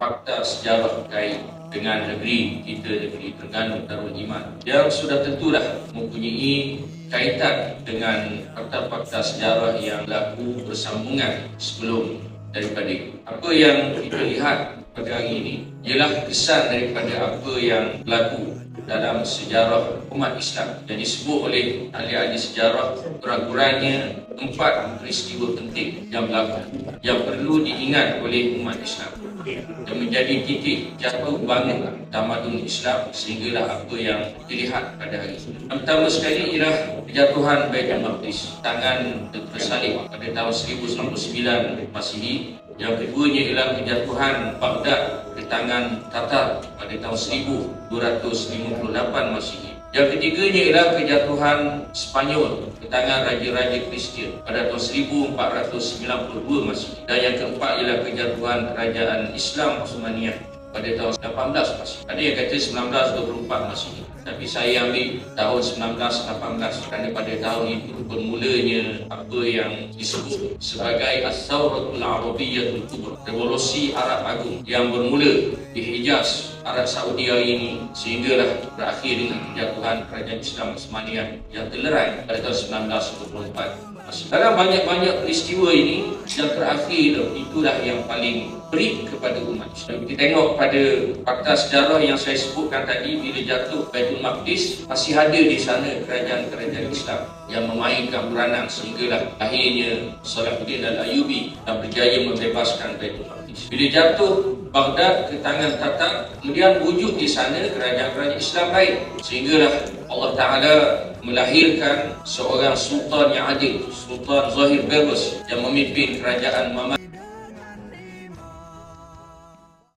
fakta sejarah terkait dengan negeri kita, negeri Terengganu Darul Iman, yang sudah tentulah mempunyai kaitan dengan fakta-fakta sejarah yang berlaku bersambungan sebelum daripada itu. Apa yang kita lihat pada hari ini ialah kesan daripada apa yang berlaku dalam sejarah umat Islam yang disebut oleh ahli-ahli sejarah kurang-kurangnya 4 peristiwa penting yang berlaku yang perlu diingat oleh umat Islam dan menjadi titik jatuh bangun tamadun Islam sehinggalah apa yang dilihat pada hari ini. Yang pertama sekali ialah kejatuhan Baitul Maqdis tangan Dr. Salib pada tahun 1099 Masihi. Yang keduanya ialah kejatuhan Baghdad ke tangan Tatar pada tahun 1258 Masihi. Yang ketiganya ialah kejatuhan Spanyol ke tangan Raja-Raja Kristian pada tahun 1492 Masihi. Dan yang keempat ialah kejatuhan Kerajaan Islam Osmaniyah pada tahun 18 Masihi. Ada yang kata 1924 Masihi, tapi saya ambil tahun 1918 kerana pada tahun itu bermulanya apa yang disebut sebagai As-Sawratul Arabiyyatul Kubra, Revolusi Arab Agung yang bermula di Hijaz, Arab Saudi hari ini, sehinggalah berakhir dengan kejatuhan Kerajaan Islam Osmaniyah yang terlerai pada tahun 1924. Dalam banyak-banyak peristiwa ini, yang terakhir itulah yang paling pelik kepada umat Islam. Kita tengok pada fakta sejarah yang saya sebutkan tadi, bila jatuh Baitul Maqdis, masih ada di sana kerajaan-kerajaan Islam yang memainkan peranan sehinggalah akhirnya Salahuddin Al-Ayyubi yang berjaya membebaskan Baitul Maqdis. Bila jatuh Baghdad ke tangan Tatar, kemudian wujud di sana kerajaan-kerajaan Islam lain sehinggalah Allah Ta'ala melahirkan seorang sultan yang adil, Sultan Zahir Bebas, yang memimpin kerajaan Mamlukah